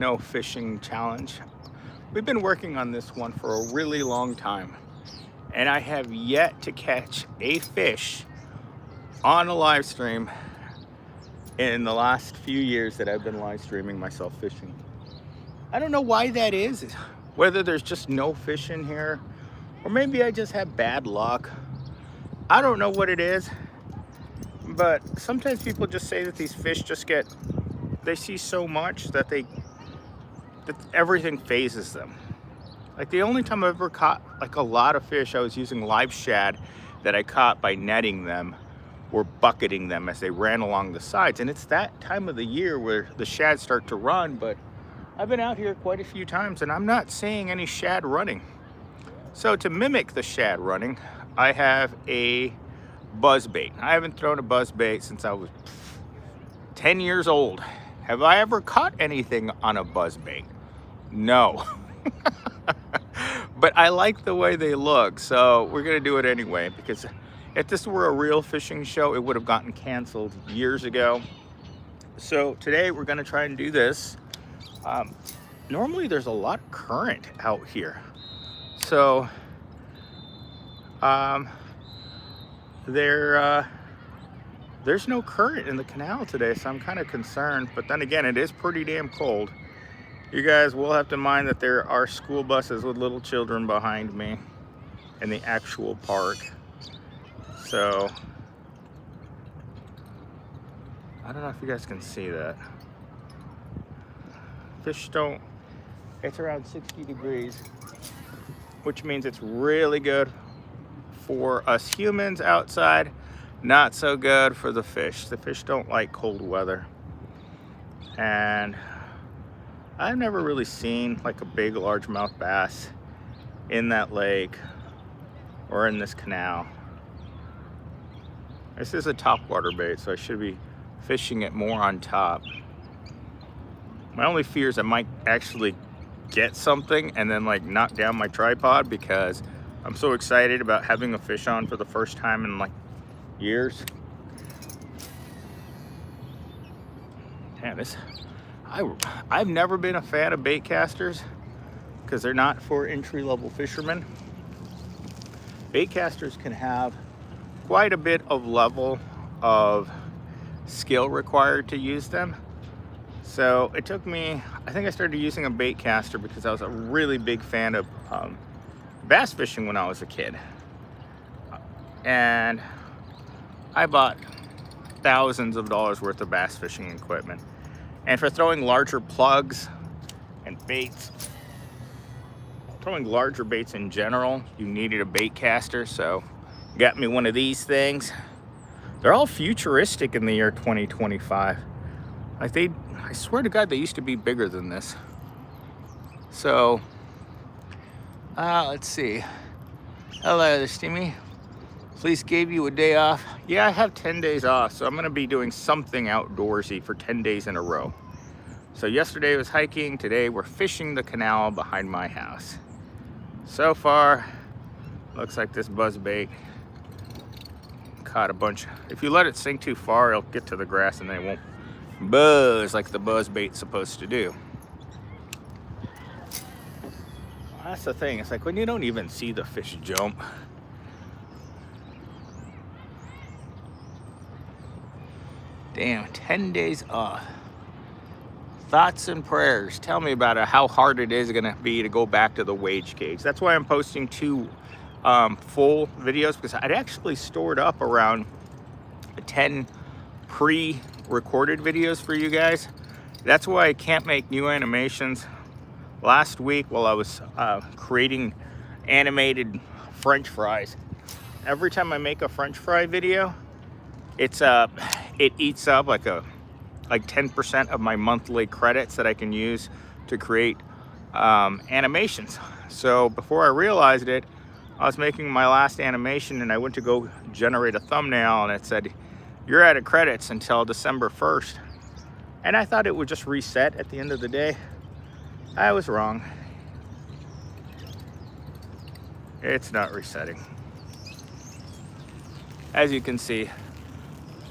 No fishing challenge. We've been working on this one for a really long time, and I have yet to catch a fish on a live stream in the last few years that I've been live streaming myself fishing. I don't know why that is, whether there's just no fish in here, or maybe I just have bad luck. I don't know what it is, but sometimes people just say that these fish just they see so much that everything phases them. Like the only time I've ever caught like a lot of fish, I was using live shad that I caught by netting them or bucketing them as they ran along the sides. And it's that time of the year where the shad start to run, but I've been out here quite a few times and I'm not seeing any shad running. So to mimic the shad running, I have a buzzbait. I haven't thrown a buzzbait since I was 10 years old. Have I ever caught anything on a buzzbait? No. But I like the way they look, so we're gonna do it anyway, because if this were a real fishing show, it would have gotten canceled years ago. So today we're gonna try and do this. Normally there's a lot of current out here. So there's no current in the canal today, so I'm kind of concerned. But then again, it is pretty damn cold. You guys will have to mind that there are school buses with little children behind me in the actual park. So I don't know if you guys can see that. It's around 60 degrees, which means it's really good for us humans outside, not so good for the fish. The fish don't like cold weather. And I've never really seen like a big largemouth bass in that lake or in this canal. This is a topwater bait, so I should be fishing it more on top. My only fear is I might actually get something and then like knock down my tripod, because I'm so excited about having a fish on for the first time in like years. Damn, I've never been a fan of bait casters because they're not for entry-level fishermen. Bait casters can have quite a bit of level of skill required to use them. So it took me, I think I started using a bait caster because I was a really big fan of bass fishing when I was a kid. And I bought thousands of dollars worth of bass fishing equipment. And for throwing larger plugs and baits, throwing larger baits in general, you needed a bait caster. So got me one of these things. They're all futuristic in the year 2025. Like I swear to God, they used to be bigger than this. So, let's see. Hello there, Steamy. Police gave you a day off. Yeah, I have 10 days off, so I'm gonna be doing something outdoorsy for 10 days in a row. So yesterday was hiking, today we're fishing the canal behind my house. So far, looks like this buzzbait caught a bunch. If you let it sink too far, it'll get to the grass and then it won't buzz like the buzzbait's supposed to do. That's the thing, it's like when you don't even see the fish jump. Damn, 10 days off. Thoughts and prayers. Tell me about it, how hard it is gonna be to go back to the wage cage. That's why I'm posting two full videos, because I'd actually stored up around 10 pre-recorded videos for you guys. That's why I can't make new animations. Last week while I was creating animated French fries, every time I make a French fry video, it eats up like 10% of my monthly credits that I can use to create animations. So before I realized it, I was making my last animation and I went to go generate a thumbnail and it said, "You're out of credits until December 1st. And I thought it would just reset at the end of the day. I was wrong. It's not resetting. As you can see,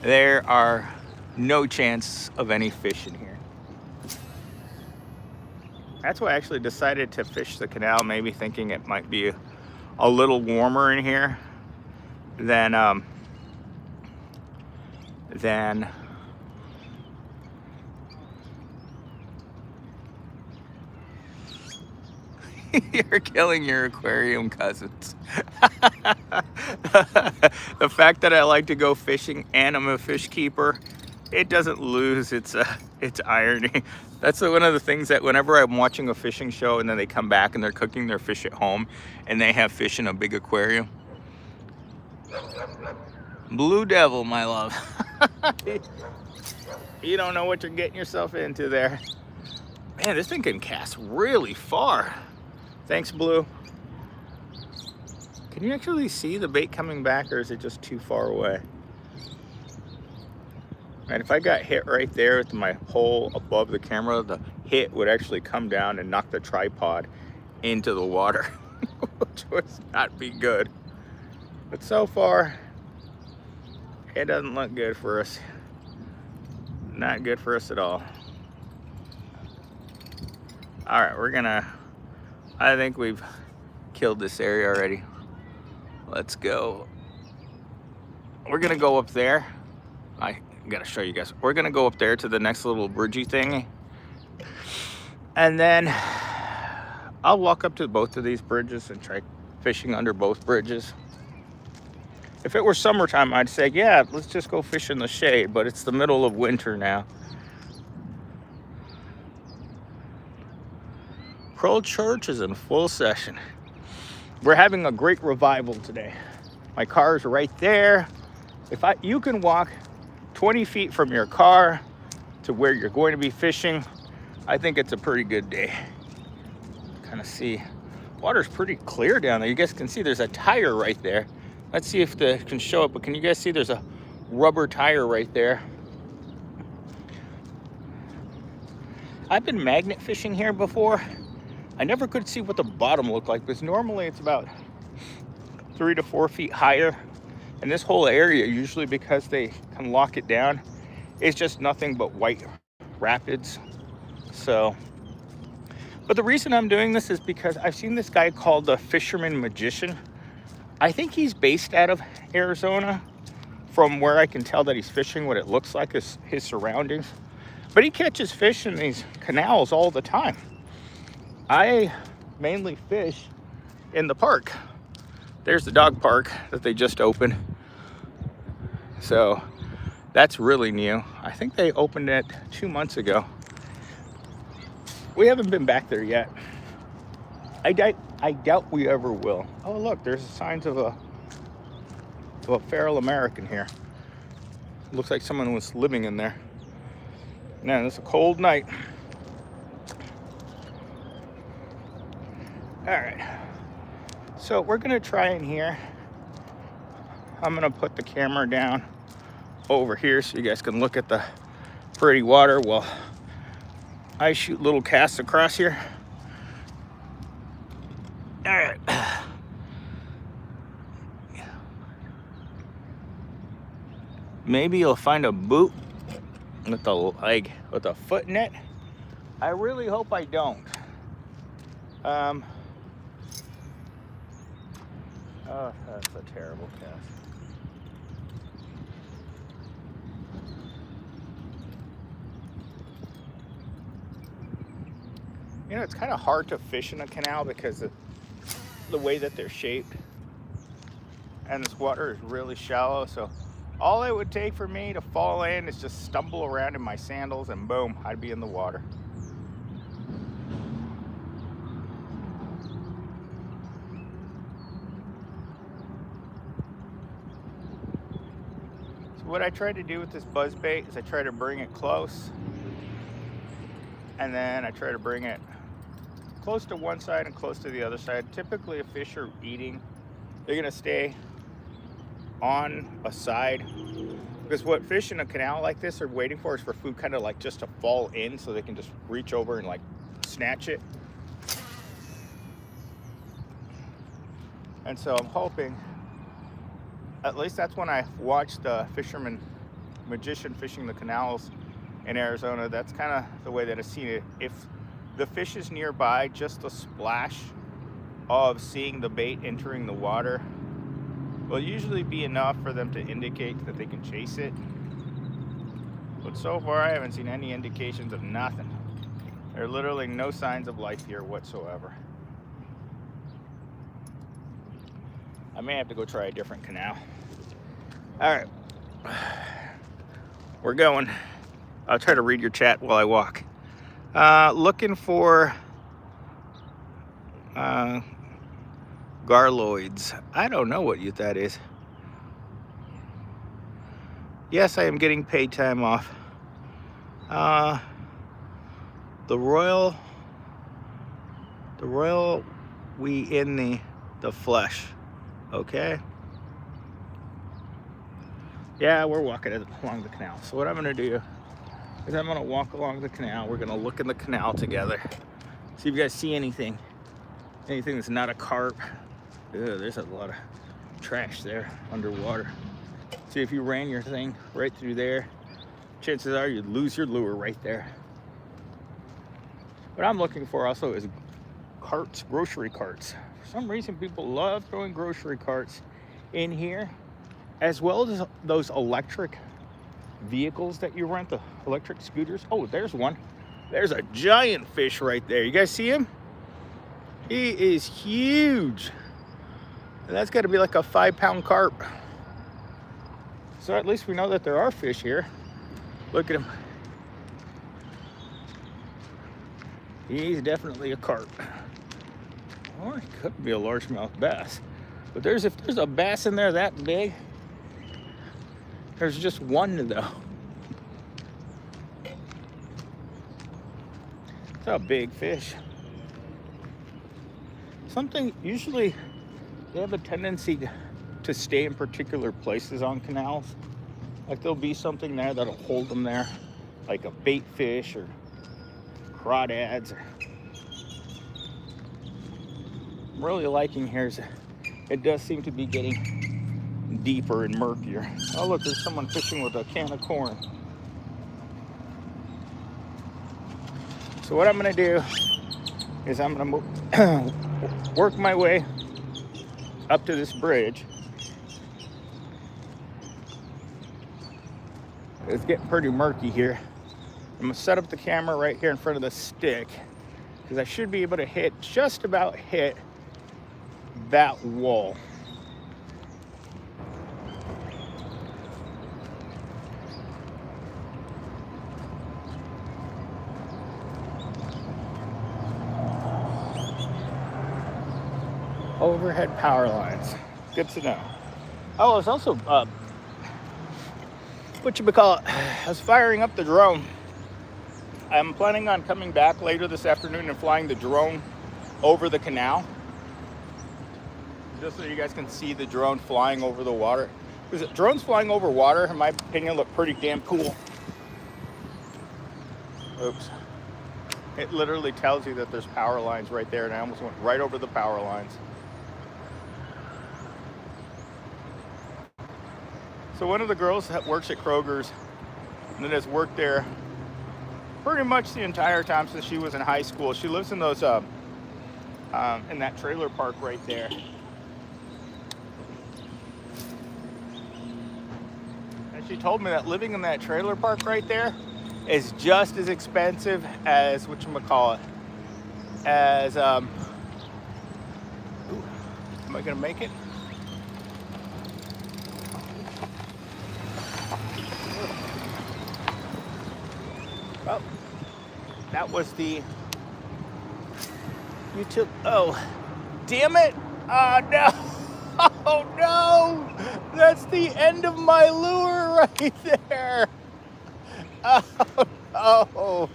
there are no chance of any fish in here. That's why I actually decided to fish the canal, maybe thinking it might be a little warmer in here than you're killing your aquarium cousins. The fact that I like to go fishing and I'm a fish keeper, it doesn't lose its irony. That's one of the things that whenever I'm watching a fishing show and then they come back and they're cooking their fish at home and they have fish in a big aquarium. Blue devil, my love. You don't know what you're getting yourself into there. Man, this thing can cast really far. Thanks, Blue. Can you actually see the bait coming back, or is it just too far away? And if I got hit right there with my pole above the camera, the hit would actually come down and knock the tripod into the water, which would not be good. But so far, it doesn't look good for us. Not good for us at all. All right, I think we've killed this area already. Let's go. We're gonna go up there. I gotta show you guys. We're gonna go up there to the next little bridgey thing. And then I'll walk up to both of these bridges and try fishing under both bridges. If it were summertime, I'd say, yeah, let's just go fish in the shade, but it's the middle of winter now. Pearl Church is in full session. We're having a great revival today. My car's right there. You can walk 20 feet from your car to where you're going to be fishing, I think it's a pretty good day. Kind of see, water's pretty clear down there. You guys can see there's a tire right there. Let's see if it can show it, but can you guys see there's a rubber tire right there? I've been magnet fishing here before. I never could see what the bottom looked like, because normally it's about 3 to 4 feet higher. And this whole area, usually because they can lock it down, is just nothing but white rapids. So, but the reason I'm doing this is because I've seen this guy called the Fisherman Magician. I think he's based out of Arizona, from where I can tell that he's fishing, what it looks like is his surroundings. But he catches fish in these canals all the time. I mainly fish in the park. There's the dog park that they just opened. So that's really new. I think they opened it 2 months ago. We haven't been back there yet. I doubt we ever will. Oh, look, there's signs of a feral American here. Looks like someone was living in there. Man, it's a cold night. All right, so we're gonna try in here. I'm gonna put the camera down over here so you guys can look at the pretty water while I shoot little casts across here. All right. Maybe you'll find a boot with a foot net. I really hope I don't. Oh, that's a terrible cast. You know, it's kind of hard to fish in a canal because of the way that they're shaped. And this water is really shallow, so all it would take for me to fall in is just stumble around in my sandals and boom, I'd be in the water. What I try to do with this buzzbait is I try to bring it close, and then I try to bring it close to one side and close to the other side. Typically, if fish are eating, they're gonna stay on a side, because what fish in a canal like this are waiting for is for food kind of like just to fall in so they can just reach over and like snatch it. And so I'm hoping, at least that's when I watched the Fisherman Magician fishing the canals in Arizona. That's kind of the way that I've seen it. If the fish is nearby, just a splash of seeing the bait entering the water will usually be enough for them to indicate that they can chase it. But so far I haven't seen any indications of nothing. There are literally no signs of life here whatsoever. I may have to go try a different canal. All right, we're going. I'll try to read your chat while I walk. Looking for garloids. I don't know what that is. Yes, I am getting paid time off. The royal we in the flesh. Okay. Yeah, we're walking along the canal. So what I'm gonna do is I'm gonna walk along the canal. We're gonna look in the canal together. See if you guys see anything that's not a carp. Ugh, there's a lot of trash there underwater. See, if you ran your thing right through there, chances are you'd lose your lure right there. What I'm looking for also is carts, grocery carts. For some reason, people love throwing grocery carts in here, as well as those electric vehicles that you rent, the electric scooters. Oh, there's one. There's a giant fish right there. You guys see him? He is huge. And that's got to be like a 5-pound carp. So at least we know that there are fish here. Look at him. He's definitely a carp. Or it could be a largemouth bass. But if there's a bass in there that big, there's just one though. It's a big fish. Usually they have a tendency to stay in particular places on canals. Like there'll be something there that'll hold them there, like a bait fish or crawdads. I'm really liking here is it does seem to be getting deeper and murkier. Oh look, there's someone fishing with a can of corn. So what I'm gonna do is I'm gonna work my way up to this bridge. It's getting pretty murky here. I'm gonna set up the camera right here in front of the stick because I should be able to just about hit that wall. Overhead power lines. Good to know. Oh, I was also, I was firing up the drone. I'm planning on coming back later this afternoon and flying the drone over the canal. Just so you guys can see the drone flying over the water. Because drones flying over water, in my opinion, look pretty damn cool. Oops. It literally tells you that there's power lines right there, and I almost went right over the power lines. So one of the girls that works at Kroger's and that has worked there pretty much the entire time since she was in high school. She lives in those in that trailer park right there. And she told me that living in that trailer park right there is just as expensive as whatchamacallit, as ooh, am I gonna make it? Oh, that was the oh, damn it. No. Oh no, that's the end of my lure right there. Oh no,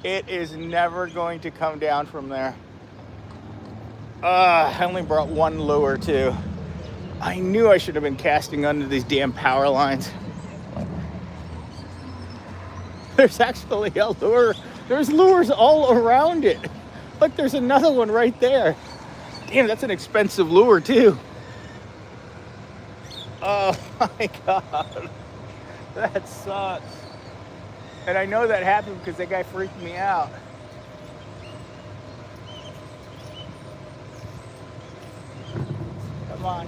it is never going to come down from there. I only brought one lure too. I knew I should have been casting under these damn power lines. There's actually a lure. There's lures all around it. Look, there's another one right there. Damn, that's an expensive lure too. Oh my God. That sucks. And I know that happened because that guy freaked me out. on.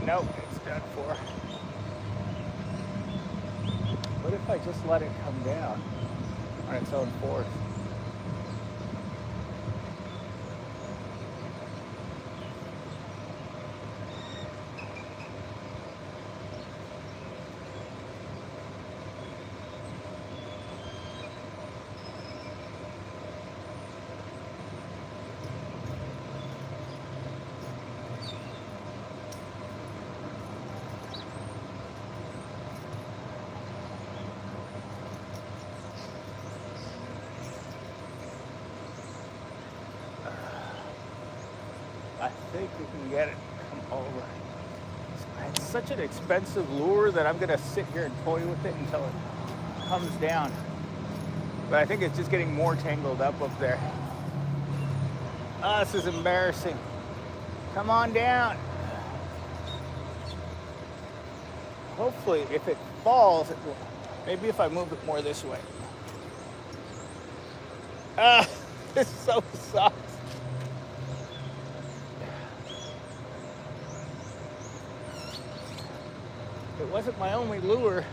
Nope, it's done for. What if I just let it come down on its own force? I think we can get it to come over. It's such an expensive lure that I'm gonna sit here and toy with it until it comes down. But I think it's just getting more tangled up there. Oh, this is embarrassing. Come on down. Hopefully, if it falls, it will. Maybe if I move it more this way. Ah, it's so soft. It wasn't my only lure.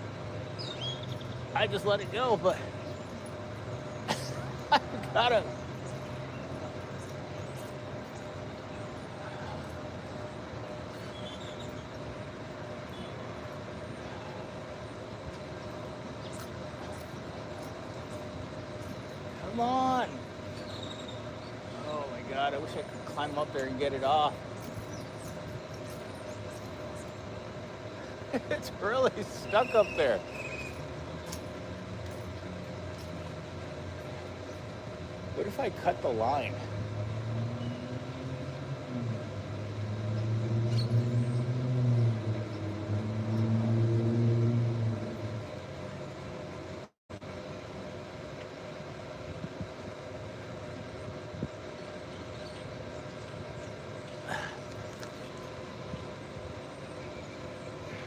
I just let it go, but I gotta. Come on. Oh my God, I wish I could climb up there and get it off. It's really stuck up there. What if I cut the line?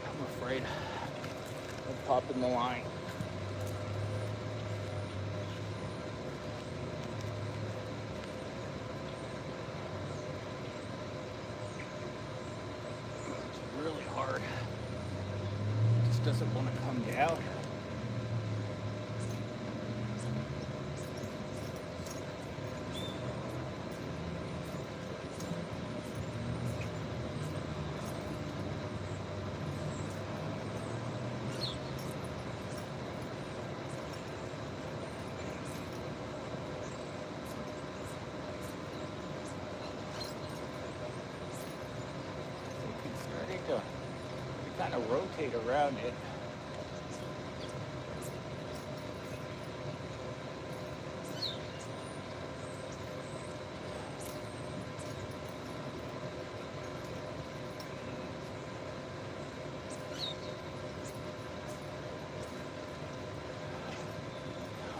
I'm afraid of popping the line. It's really hard. It just doesn't want to come down. To kind of rotate around it.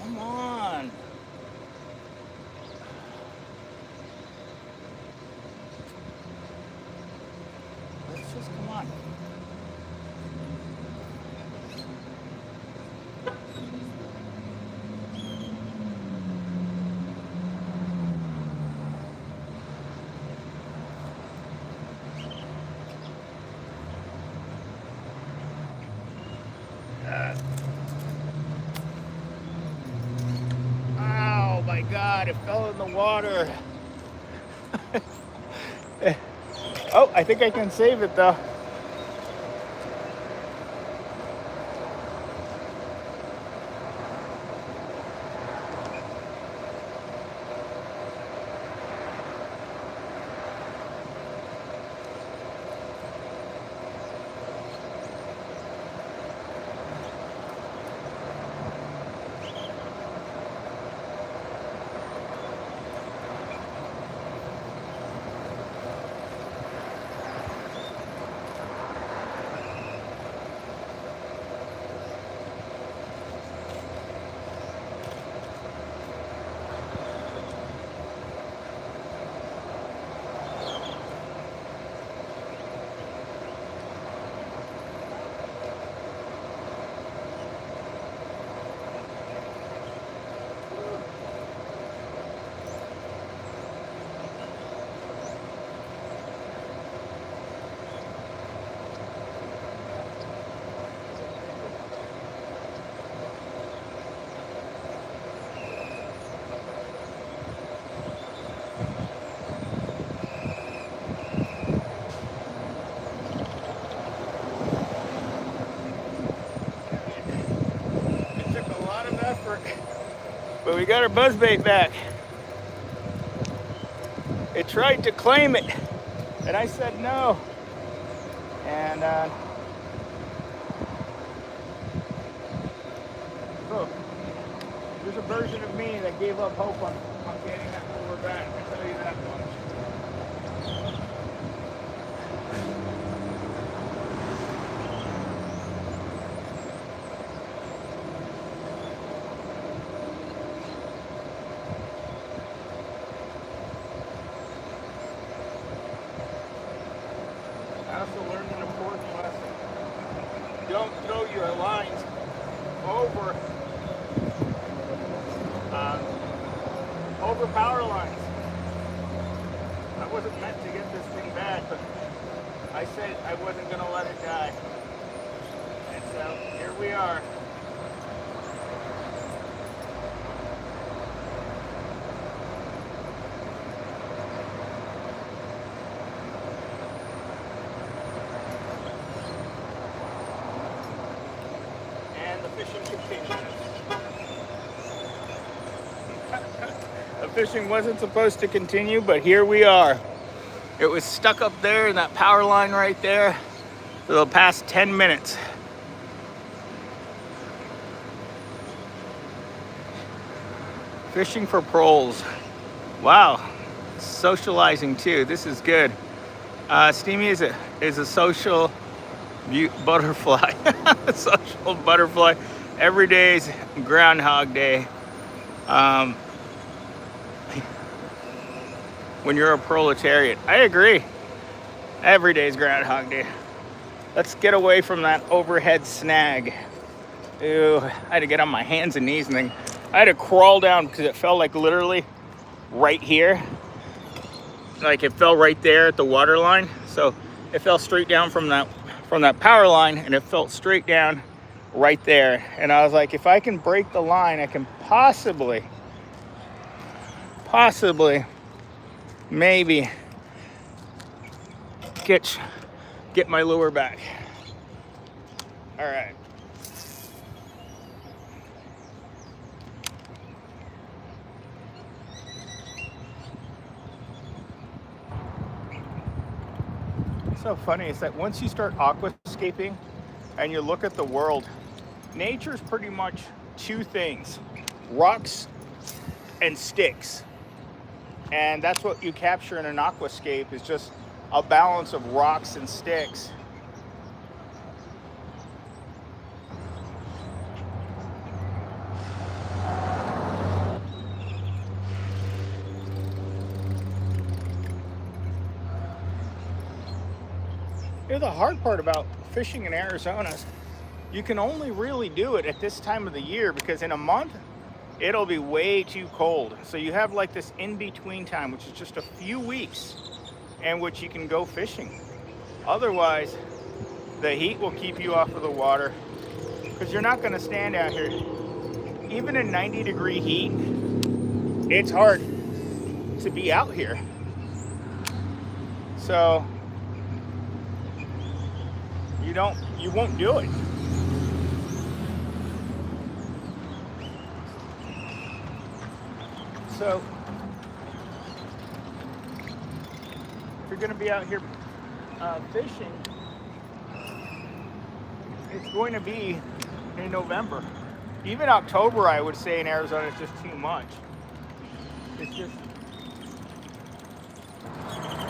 Come on. Let's just come on. Oh my God, it fell in the water. Oh, I think I can save it though. But we got our buzzbait back. It tried to claim it, and I said no. And so there's a version of me that gave up hope on getting that lure back. I tell you that much. I also learned an important lesson. Don't throw your lines over power lines. I wasn't meant to get this thing back, but I said I wasn't going to let it die. And so here we are. And the fishing continues. The fishing wasn't supposed to continue, but here we are. It was stuck up there in that power line right there for the past 10 minutes. Fishing for proles. Wow, socializing too. This is good. Steamy is a social butterfly. Social butterfly. Every day is Groundhog Day. When you're a proletariat. I agree. Every day is Groundhog Day. Let's get away from that overhead snag. Ew, I had to get on my hands and knees and then I had to crawl down because it fell like literally right here. Like it fell right there at the water line. So it fell straight down from that power line and it fell straight down right there. And I was like, if I can break the line, I can possibly maybe get my lure back. All right. What's so funny is that once you start aquascaping and you look at the world, nature's pretty much two things: rocks and sticks. And that's what you capture in an aquascape, is just a balance of rocks and sticks. You know, the hard part about fishing in Arizona is you can only really do it at this time of the year, because in a month, it'll be way too cold. So you have like this in-between time, which is just a few weeks in which you can go fishing. Otherwise, the heat will keep you off of the water, because you're not gonna stand out here. Even in 90-degree heat, it's hard to be out here. So you won't do it. So if you're going to be out here fishing, it's going to be in November. Even October, I would say, in Arizona is just too much. It's just,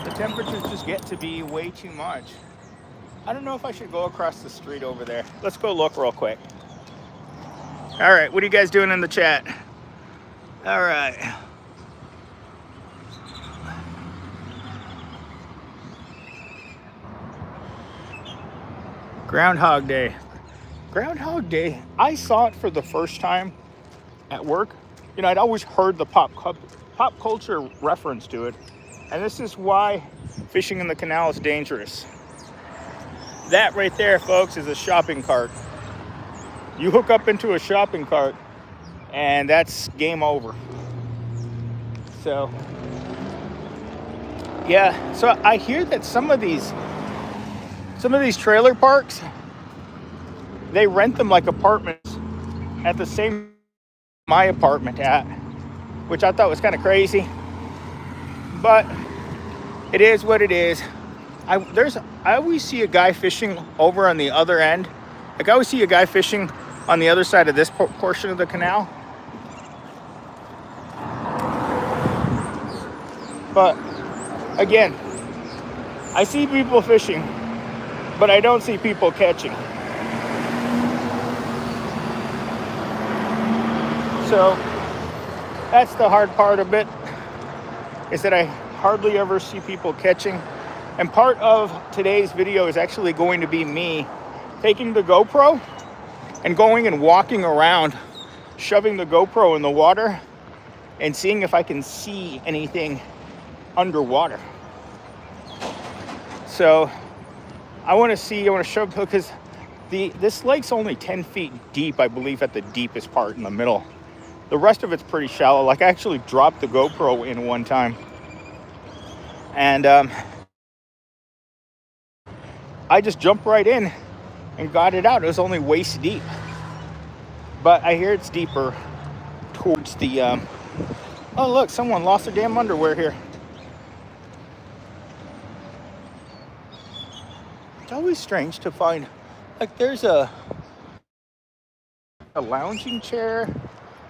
the temperatures just get to be way too much. I don't know if I should go across the street over there. Let's go look real quick. All right, what are you guys doing in the chat? All right. Groundhog Day. Groundhog Day, I saw it for the first time at work. You know, I'd always heard the pop culture reference to it. And this is why fishing in the canal is dangerous. That right there, folks, is a shopping cart. You hook up into a shopping cart and that's game over. So, yeah, so I hear that some of these trailer parks, they rent them like apartments at the same my apartment at, which I thought was kind of crazy, but it is what it is. I always see a guy fishing over on the other end. Like I always see a guy fishing on the other side of this portion of the canal. But again, I see people fishing, but I don't see people catching. So that's the hard part of it, is that I hardly ever see people catching. And part of today's video is actually going to be me taking the GoPro and going and walking around, shoving the GoPro in the water and seeing if I can see anything underwater. So I want to shove, because this lake's only 10 feet deep, I believe, at the deepest part in the middle. The rest of it's pretty shallow. Like I actually dropped the GoPro in one time, and I just jumped right in and got it out. It was only waist deep, but I hear it's deeper towards the oh look, someone lost their damn underwear here. It's always strange to find, like, there's a lounging chair.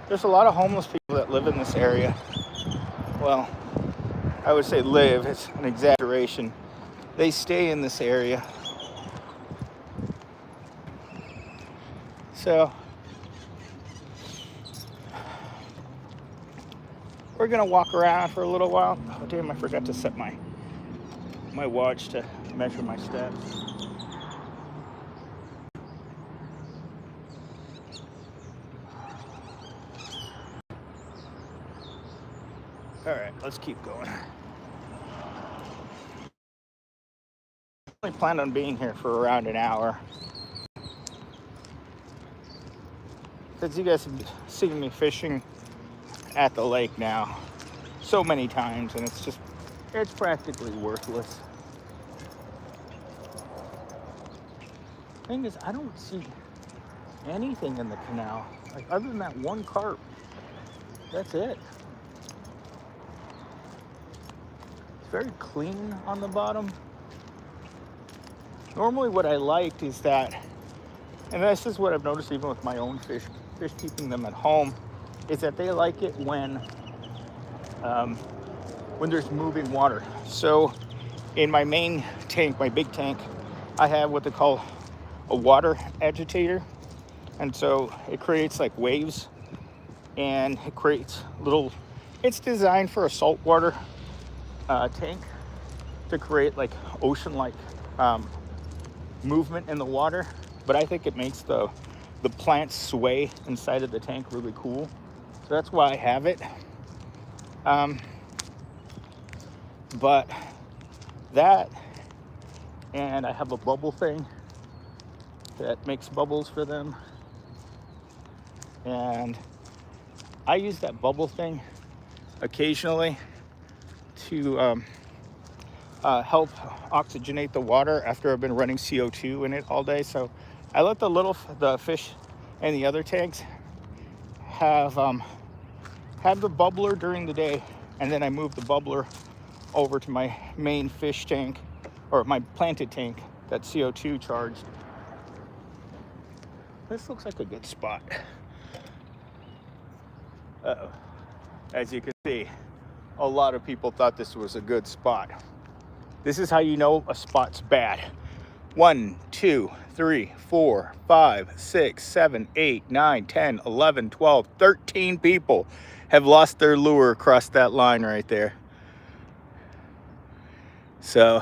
There's a lot of homeless people that live in this area. Well, I would say live, it's an exaggeration. They stay in this area. So we're gonna walk around for a little while. Oh damn, I forgot to set my watch to measure my steps. All right, let's keep going. I only planned on being here for around an hour, because you guys have seen me fishing at the lake now so many times, and it's practically worthless. Thing is, I don't see anything in the canal, like other than that one carp. That's it. It's very clean on the bottom. Normally what I liked is that, and this is what I've noticed even with my own fish keeping them at home, is that they like it when there's moving water. So in my main tank, my big tank, I have what they call a water agitator. And so it creates like waves, and it creates it's designed for a saltwater tank to create like ocean-like movement in the water. But I think it makes the plants sway inside of the tank really cool. So that's why I have it. But that, and I have a bubble thing that makes bubbles for them. And I use that bubble thing occasionally to help oxygenate the water after I've been running CO2 in it all day. So I let the fish in the other tanks have the bubbler during the day, and then I move the bubbler over to my main fish tank, or my planted tank that's CO2 charged. This looks like a good spot. Uh-oh. As you can see, a lot of people thought this was a good spot. This is how you know a spot's bad. 1, 2, 3, 4, 5, 6, 7, 8, 9, 10, 11, 12, 13 people have lost their lure across that line right there. So,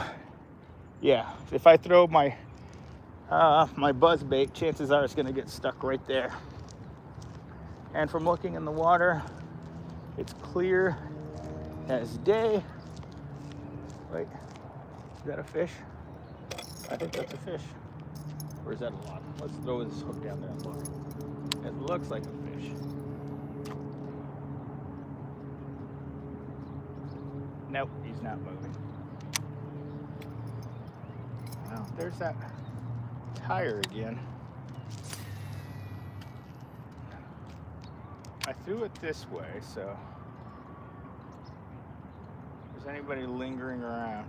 yeah, if I throw my buzzbait, chances are it's gonna get stuck right there. And from looking in the water, it's clear as day. Wait, is that a fish? I think that's a fish. Or is that a lot? Let's throw this hook down there and look. It looks like a fish. Nope, he's not moving. Well, there's that tire again. I threw it this way, so if there's anybody lingering around.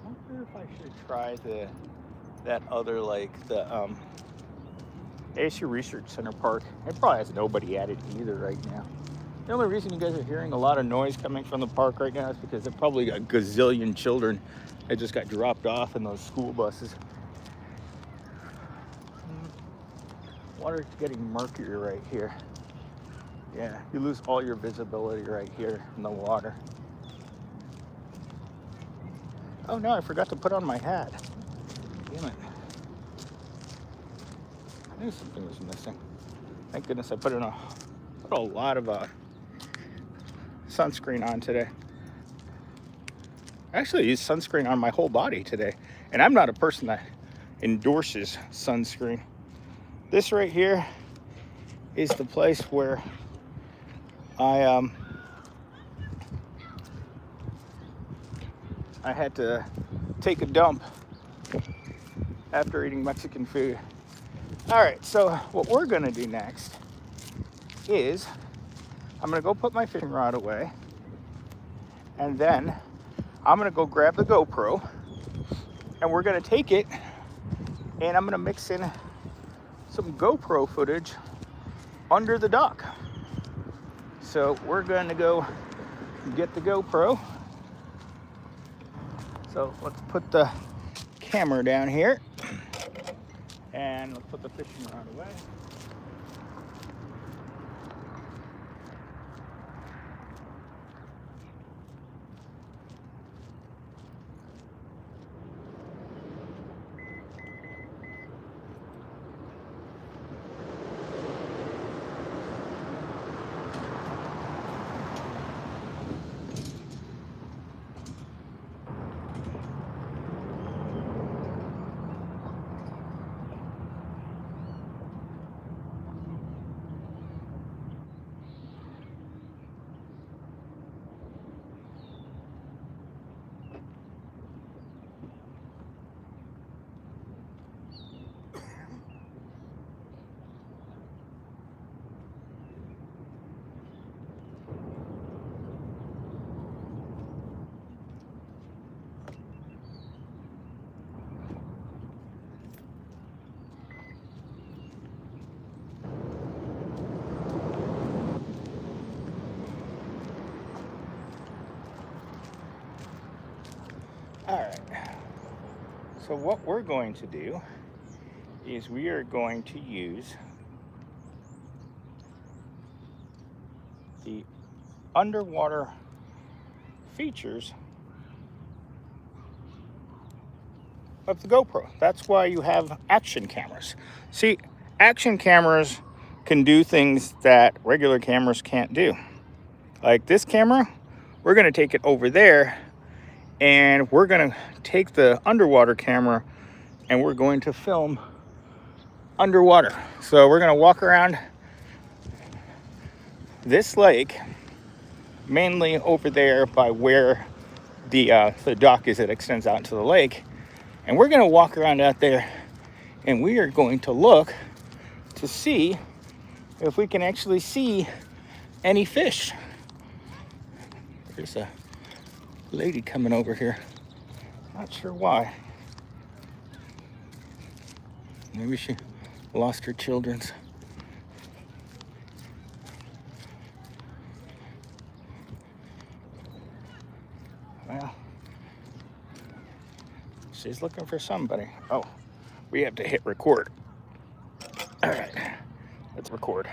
I wonder if I should try that other lake, the ASU Research Center Park. It probably has nobody at it either right now. The only reason you guys are hearing a lot of noise coming from the park right now is because there probably a gazillion children that just got dropped off in those school buses. Water's getting murkier right here. Yeah, you lose all your visibility right here in the water. Oh no, I forgot to put on my hat. Damn it. I knew something was missing. Thank goodness I put a lot of sunscreen on today. Actually, I used sunscreen on my whole body today. And I'm not a person that endorses sunscreen. This right here is the place where I had to take a dump after eating Mexican food. All right, so what we're gonna do next is I'm gonna go put my fishing rod away, and then I'm gonna go grab the GoPro, and we're gonna take it, and I'm gonna mix in some GoPro footage under the dock. So we're gonna go get the GoPro. So let's put the camera down here, and let's put the fishing rod away. All right, so what we're going to do is we are going to use the underwater features of the GoPro. That's why you have action cameras. See, action cameras can do things that regular cameras can't do. Like this camera, we're gonna take it over there, and we're gonna take the underwater camera and we're going to film underwater. So we're gonna walk around this lake, mainly over there by where the dock is that extends out into the lake. And we're gonna walk around out there, and we are going to look to see if we can actually see any fish. There's a lady coming over here. Not sure why. Maybe she lost her children's. Well, she's looking for somebody. Oh, we have to hit record. All right, let's record.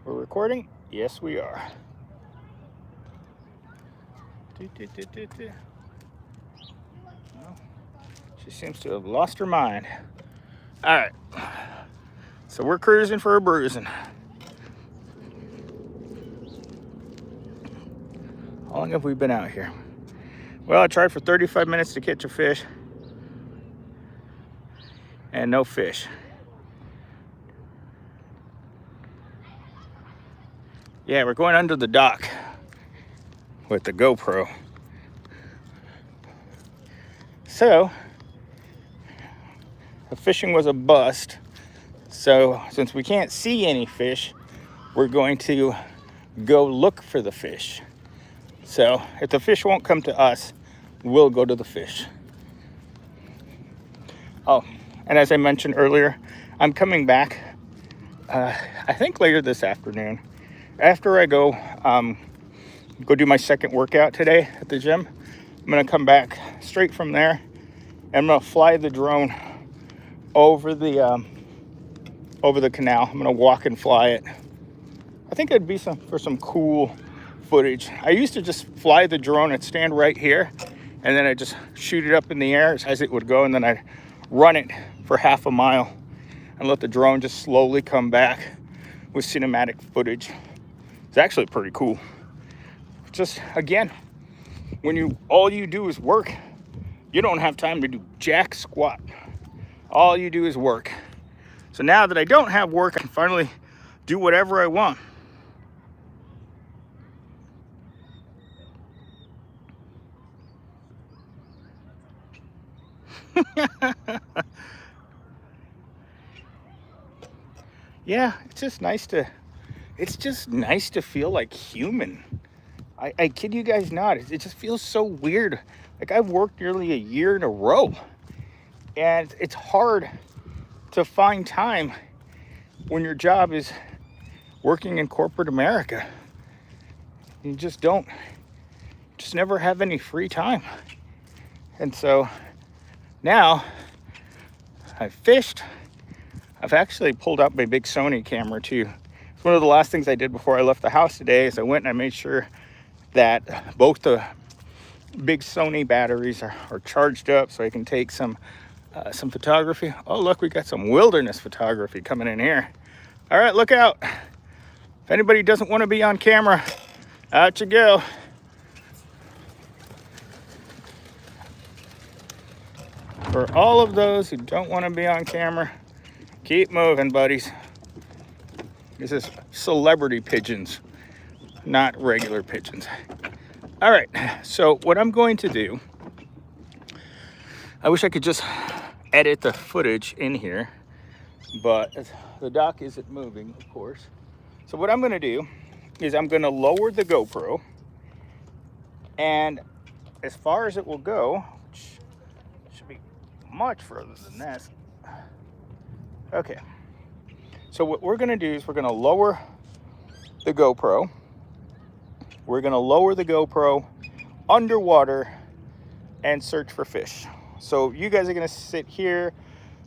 We're recording? Yes, we are. Well, she seems to have lost her mind. All right, so we're cruising for a bruising. How long have we been out here? Well, I tried for 35 minutes to catch a fish, and no fish. Yeah, we're going under the dock with the GoPro. So, the fishing was a bust. So, since we can't see any fish, we're going to go look for the fish. So, if the fish won't come to us, we'll go to the fish. Oh, and as I mentioned earlier, I'm coming back, I think later this afternoon. After I go do my second workout today at the gym, I'm gonna come back straight from there, and I'm gonna fly the drone over the canal. I'm gonna walk and fly it. I think it'd be for some cool footage. I used to just fly the drone and stand right here, and then I just shoot it up in the air as it would go, and then I'd run it for half a mile and let the drone just slowly come back with cinematic footage. It's actually pretty cool. Just again, when all you do is work, you don't have time to do jack squat. All you do is work. So now that I don't have work, I can finally do whatever I want. Yeah, it's just nice to feel like human. I kid you guys not, it just feels so weird. Like, I've worked nearly a year in a row, and it's hard to find time when your job is working in corporate America. You just never have any free time. And so now I've fished. I've actually pulled out my big Sony camera too. It's one of the last things I did before I left the house today is I went and I made sure that both the big Sony batteries are charged up so I can take some photography. Oh, look, we got some wilderness photography coming in here. All right, look out. If anybody doesn't want to be on camera, out you go. For all of those who don't want to be on camera, keep moving, buddies. This is celebrity pigeons, not regular pigeons. All right, so what I'm going to do, I wish I could just edit the footage in here, but the dock isn't moving, of course. So what I'm going to do is I'm going to lower the GoPro, and as far as it will go, which should be much further than this. Okay, so what we're going to do is we're going to lower the GoPro. We're going to lower the GoPro underwater and search for fish. So you guys are going to sit here,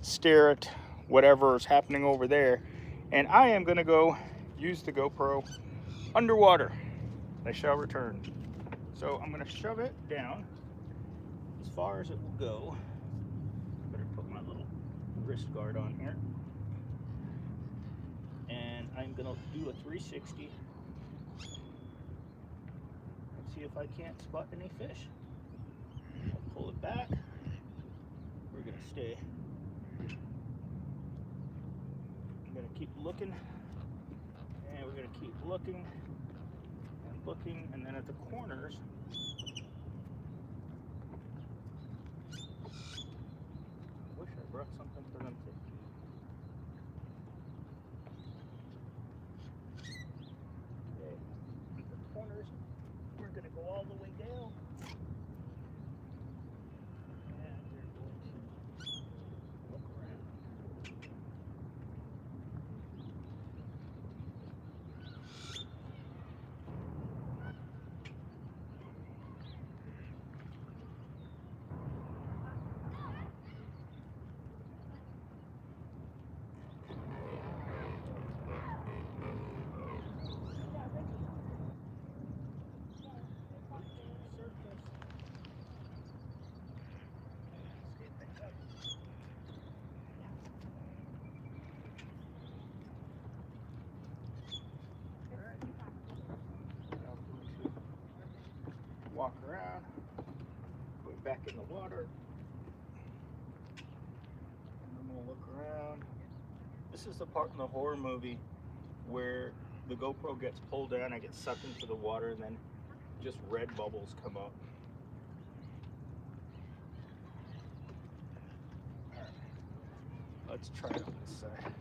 stare at whatever is happening over there, and I am going to go use the GoPro underwater. I shall return. So I'm going to shove it down as far as it will go. Better put my little wrist guard on here. And I'm going to do a 360 and see if I can't spot any fish. I'll pull it back. We're going to stay. I'm going to keep looking. And we're going to keep looking and looking. And then at the corners, I wish I brought something for them to. Okay. At the corners, we're going to go all the way down. Walk around, go back in the water, and then we'll look around. This is the part in the horror movie where the GoPro gets pulled down, I get sucked into the water, and then just red bubbles come up. All right. Let's try it on this side.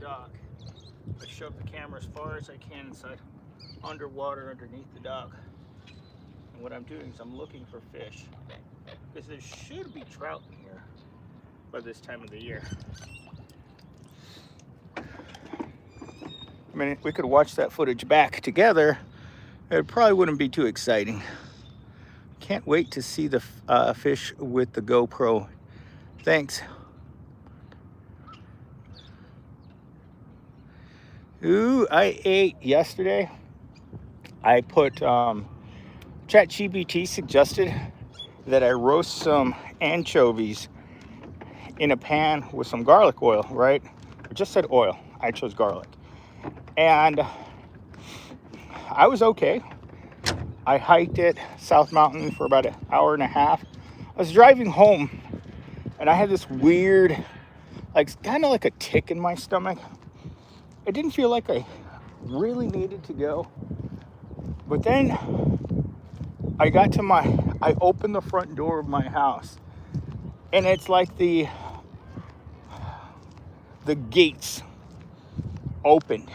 Dock. I shove the camera as far as I can inside underwater underneath the dock. And what I'm doing is I'm looking for fish, because there should be trout in here by this time of the year. I mean, if we could watch that footage back together, it probably wouldn't be too exciting. Can't wait to see the fish with the GoPro. Thanks. Ooh, I ate yesterday. I put ChatGPT suggested that I roast some anchovies in a pan with some garlic oil, right? It just said oil. I chose garlic. And I was okay. I hiked it, South Mountain, for about an hour and a half. I was driving home and I had this weird, like, kind of like a tick in my stomach. It didn't feel like I really needed to go. But then I opened the front door of my house, and it's like the gates opened.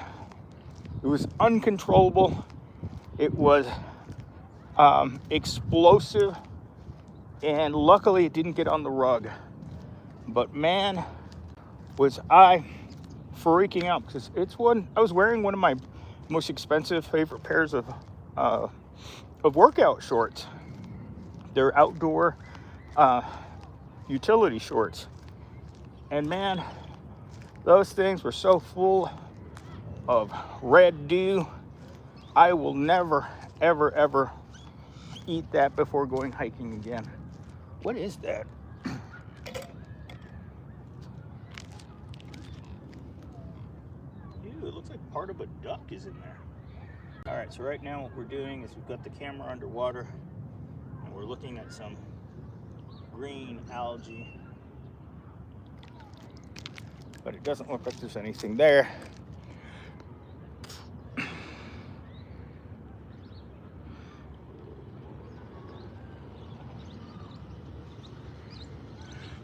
It was uncontrollable. It was explosive, and luckily it didn't get on the rug. But man, was I freaking out, because I was wearing one of my most expensive favorite pairs of workout shorts. They're outdoor utility shorts, and man, those things were so full of red dew. I will never ever eat that before going hiking again. What is that? It looks like part of a duck is in there. All right, so right now what we're doing is we've got the camera underwater and we're looking at some green algae, but it doesn't look like there's anything there.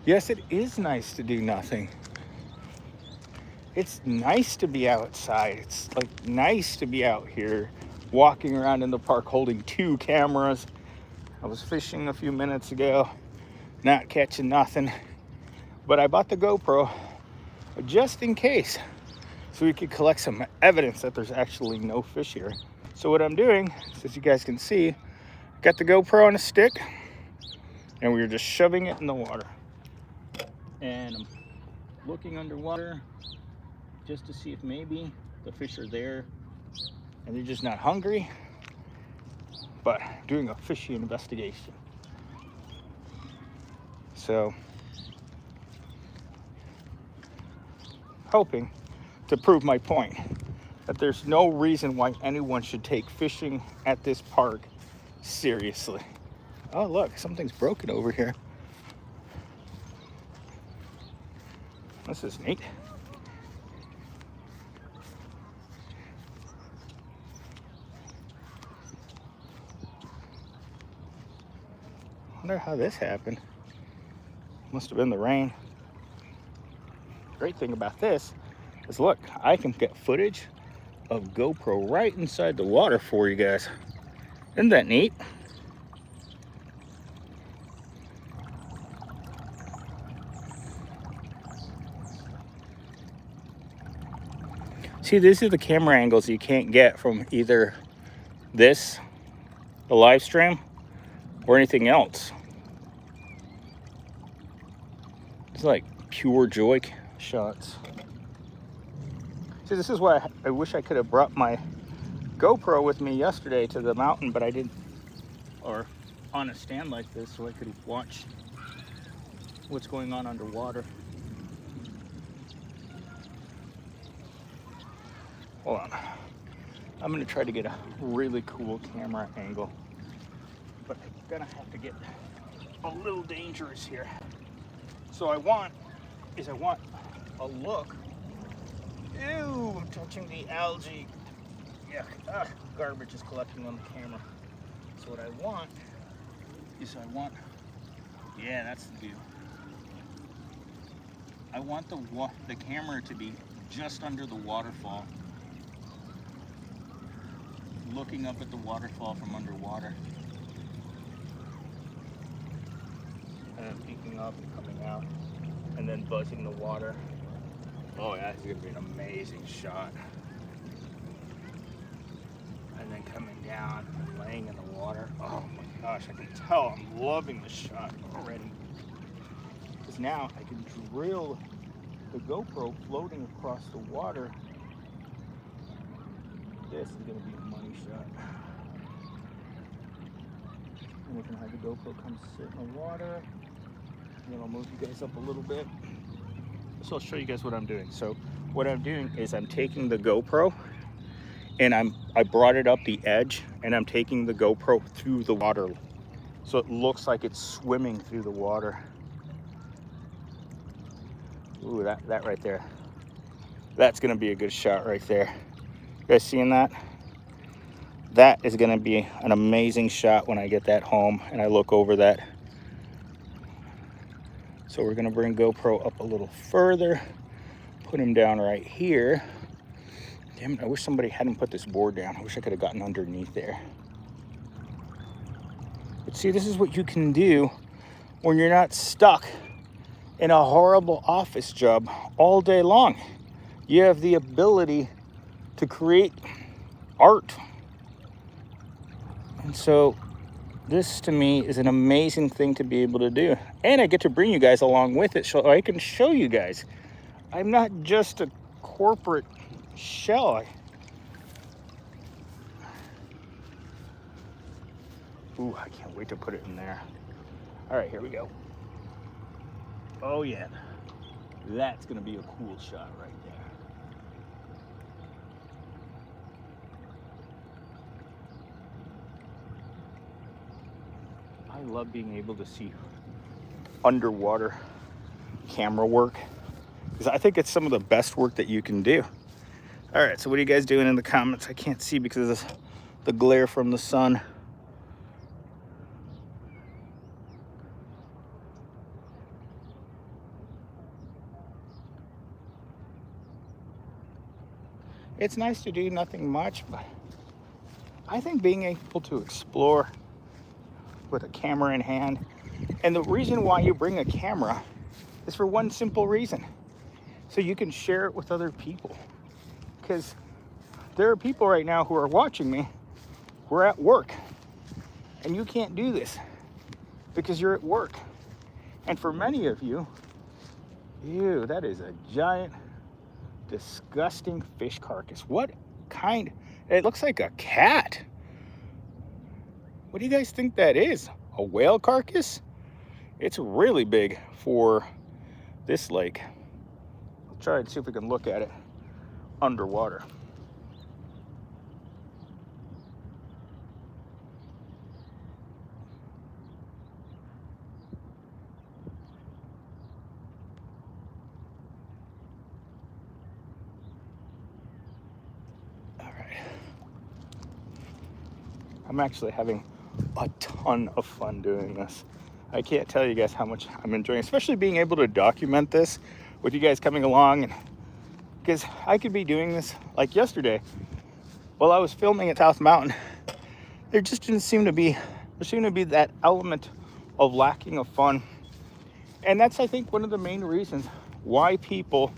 Yes, it is nice to do nothing. It's nice to be outside. It's like nice to be out here walking around in the park holding 2 cameras. I was fishing a few minutes ago, not catching nothing, but I bought the GoPro just in case, so we could collect some evidence that there's actually no fish here. So what I'm doing, as you guys can see, got the GoPro on a stick and we were just shoving it in the water. And I'm looking underwater just to see if maybe the fish are there and they're just not hungry, but doing a fishy investigation. So, hoping to prove my point that there's no reason why anyone should take fishing at this park seriously. Oh look, something's broken over here. This is neat. Wonder how this happened. Must have been the rain. Great thing about this Because look, I can get footage of GoPro right inside the water for you guys. Isn't that neat? See, these are the camera angles you can't get from either this, the live stream, or anything else. It's like pure joy shots. See, this is why I wish I could have brought my GoPro with me yesterday to the mountain, but I didn't, or on a stand like this, so I could watch what's going on underwater. Hold on. I'm gonna try to get a really cool camera angle, but I'm gonna have to get a little dangerous here. So I want a look. Ew, I'm touching the algae. Yuck. Ah, garbage is collecting on the camera. So what I want is yeah, that's the view. I want the camera to be just under the waterfall, looking up at the waterfall from underwater. And then peeking up and coming out, and then buzzing the water. Oh yeah, it's gonna be an amazing shot. And then coming down and laying in the water. Oh my gosh, I can tell I'm loving the shot already. Because now I can drill the GoPro floating across the water. This is gonna be a money shot. And we can have the GoPro come sit in the water. And then I'll move you guys up a little bit. So I'll show you guys what I'm doing. So what I'm doing is I'm taking the GoPro and I brought it up the edge and I'm taking the GoPro through the water. So it looks like it's swimming through the water. Ooh, that right there. That's gonna be a good shot right there. You guys seeing that? That is gonna be an amazing shot when I get that home and I look over that. So we're gonna bring GoPro up a little further, put him down right here. Damn it, I wish somebody hadn't put this board down. I wish I could have gotten underneath there. But see, this is what you can do when you're not stuck in a horrible office job all day long. You have the ability to create art. And so this to me is an amazing thing to be able to do. And I get to bring you guys along with it so I can show you guys. I'm not just a corporate shell. Ooh, I can't wait to put it in there. All right, here we go. Oh yeah, that's gonna be a cool shot right there. I love being able to see underwater camera work because I think it's some of the best work that you can do. All right, so what are you guys doing in the comments? I can't see because of the glare from the sun. It's nice to do nothing much, but I think being able to explore with a camera in hand, and the reason why you bring a camera is for one simple reason, so you can share it with other people. Because there are people right now who are watching me, who are at work, and you can't do this because you're at work. And for many of you, ew, that is a giant, disgusting fish carcass. What kind? It looks like a cat. What do you guys think that is? A whale carcass? It's really big for this lake. I'll try and see if we can look at it underwater. All right. I'm actually having a ton of fun doing this. I can't tell you guys how much I'm enjoying, especially being able to document this with you guys coming along and Because I could be doing this like yesterday while I was filming at South Mountain. There just didn't seem to be, that element of lacking of fun. And that's, I think, one of the main reasons why people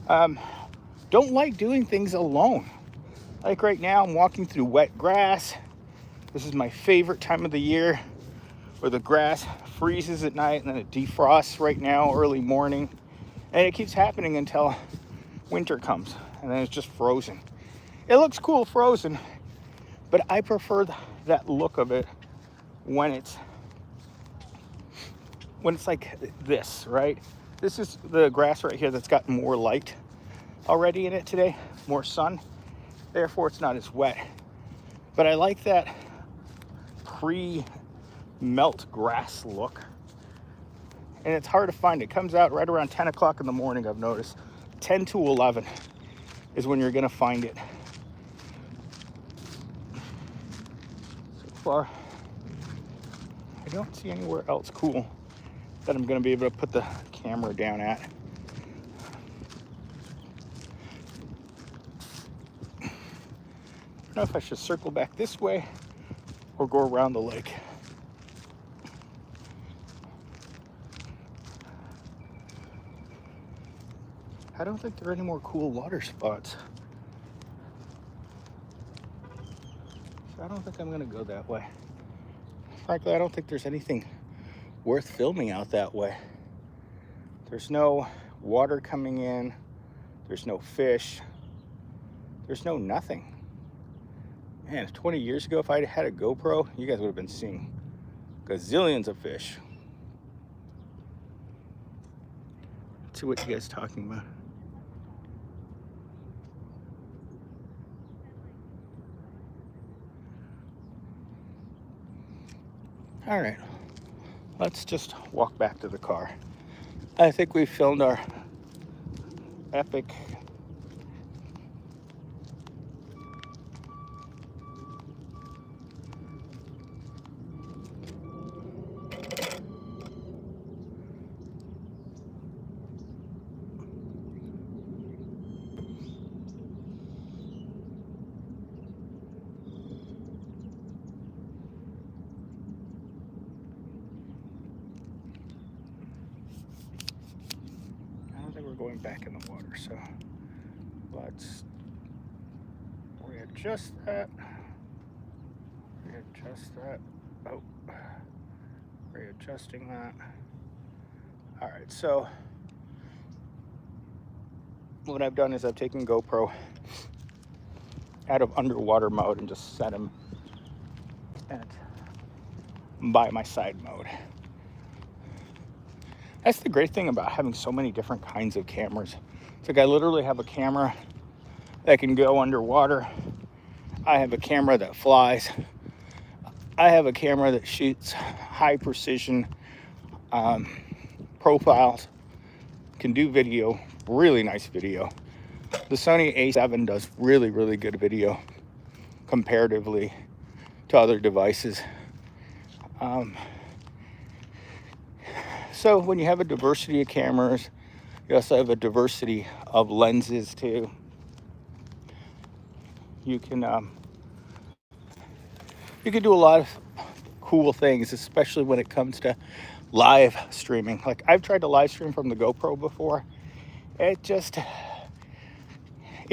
don't like doing things alone. Like right now, I'm walking through wet grass. This is my favorite time of the year, where the grass freezes at night and then it defrosts right now, early morning. And it keeps happening until winter comes, and then it's just frozen. It looks cool frozen, but I prefer that look of it when it's like this, right? This is the grass right here that's got more light already in it today, more sun. Therefore, it's not as wet. But I like that pre-melt grass look. And it's hard to find. It comes out right around 10 o'clock in the morning, I've noticed. 10 to 11 is when you're gonna find it. So far, I don't see anywhere else cool that I'm gonna be able to put the camera down at. I don't know if I should circle back this way or go around the lake. I don't think there are any more cool water spots. So I don't think I'm gonna go that way. Frankly, I don't think there's anything worth filming out that way. There's no water coming in. There's no fish. There's no nothing. Man, 20 years ago, if I'd had a GoPro, you guys would have been seeing gazillions of fish. Let's see what you guys are talking about. All right, let's just walk back to the car. I think we filmed our epic going back in the water, so let's readjust that. Oh, readjusting that. All right, so what I've done is I've taken GoPro out of underwater mode and just set him at by my side mode. That's the great thing about having so many different kinds of cameras. It's like I literally have a camera that can go underwater. I have a camera that flies. I have a camera that shoots high precision profiles, can do video, really nice video. The Sony A7 does really, really good video comparatively to other devices. So when you have a diversity of cameras, you also have a diversity of lenses too. You can do a lot of cool things, especially when it comes to live streaming. Like I've tried to live stream from the GoPro before. It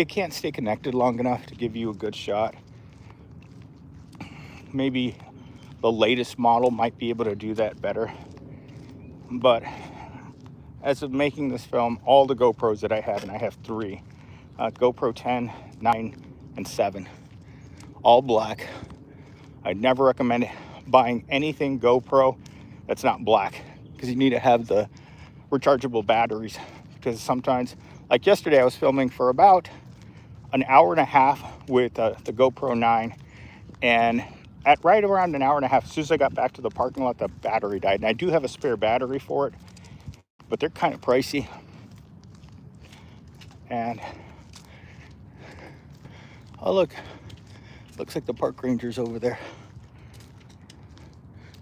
can't stay connected long enough to give you a good shot. Maybe the latest model might be able to do that better. But as of making this film, all the GoPros that I have, and I have 3, GoPro 10, 9, and 7, all black. I'd never recommend buying anything GoPro that's not black, because you need to have the rechargeable batteries. Because sometimes, like yesterday, I was filming for about an hour and a half with the GoPro 9, and at right around an hour and a half, as soon as I got back to the parking lot, the battery died. And I do have a spare battery for it, but they're kind of pricey. And oh look, looks like the park ranger's over there.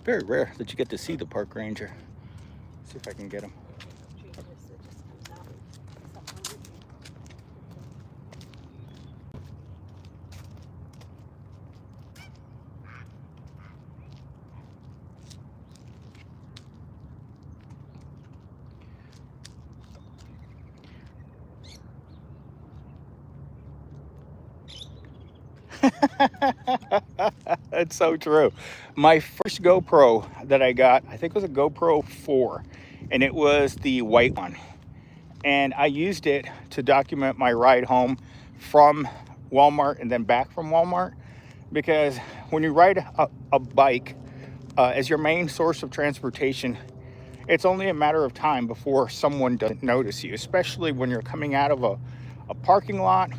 Very rare that you get to see the park ranger. Let's see if I can get him. That's so true. My first GoPro that I got, I think it was a GoPro 4, and it was the white one. And I used it to document my ride home from Walmart and then back from Walmart. Because when you ride a bike as your main source of transportation, it's only a matter of time before someone doesn't notice you, especially when you're coming out of a parking lot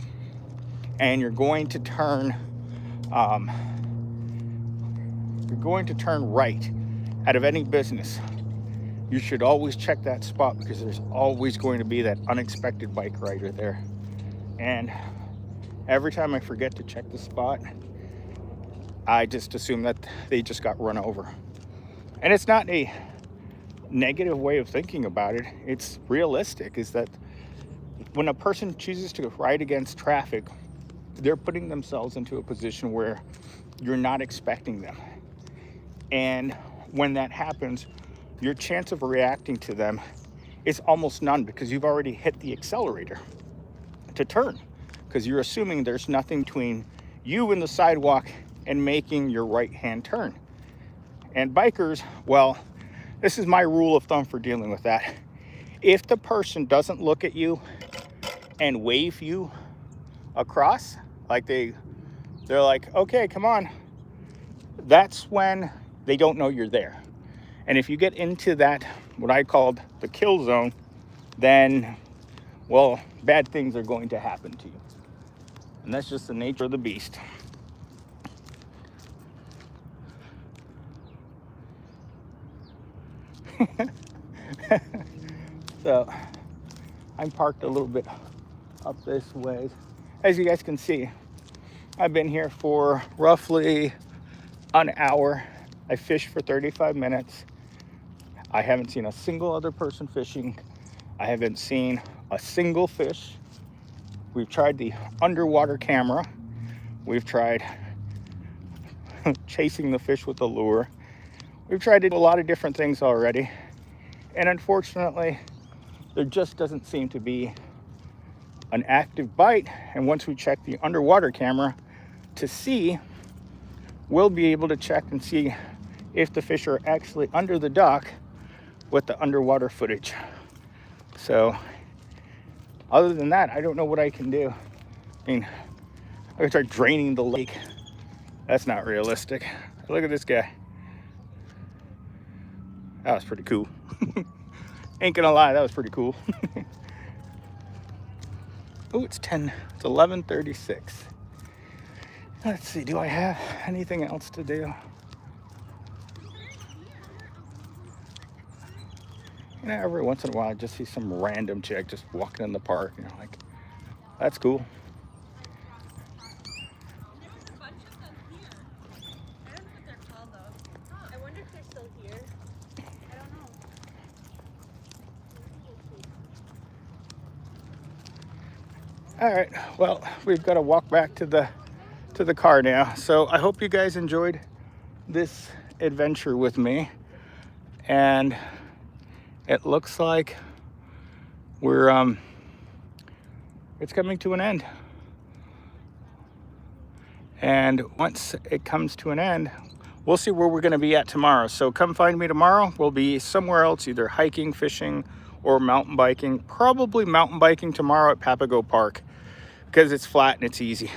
and you're going to turn right out of any business. You should always check that spot, because there's always going to be that unexpected bike rider there. And every time I forget to check the spot, I just assume that they just got run over. And it's not a negative way of thinking about it. It's realistic, is that when a person chooses to ride against traffic, they're putting themselves into a position where you're not expecting them. And when that happens, your chance of reacting to them is almost none, because you've already hit the accelerator to turn, because you're assuming there's nothing between you and the sidewalk and making your right-hand turn. And bikers, well, this is my rule of thumb for dealing with that. If the person doesn't look at you and wave you across, like they're like, okay, come on, that's when they don't know you're there. And if you get into that, what I called the kill zone, then, well, bad things are going to happen to you. And that's just the nature of the beast. So I'm parked a little bit up this way. As you guys can see, I've been here for roughly an hour. I fished for 35 minutes. I haven't seen a single other person fishing. I haven't seen a single fish. We've tried the underwater camera. We've tried chasing the fish with the lure. We've tried to do a lot of different things already. And unfortunately, there just doesn't seem to be an active bite. And once we check the underwater camera to see, we'll be able to check and see if the fish are actually under the dock with the underwater footage. So other than that, I don't know what I can do. I mean, I could start draining the lake. That's not realistic. Look at this guy. That was pretty cool. Ain't gonna lie, that was pretty cool. Oh, it's 11:36. Let's see, do I have anything else to do? You know, every once in a while, I just see some random chick just walking in the park, and you're like, that's cool. There's a bunch of them here. I don't know what they're called, though. I wonder if they're still here. I don't know. All right, well, we've got to walk back to the car now. So I hope you guys enjoyed this adventure with me. And it looks like we're it's coming to an end. And once it comes to an end, we'll see where we're going to be at tomorrow. So come find me tomorrow. We'll be somewhere else, either hiking, fishing, or mountain biking. Probably mountain biking tomorrow at Papago Park, because it's flat and it's easy.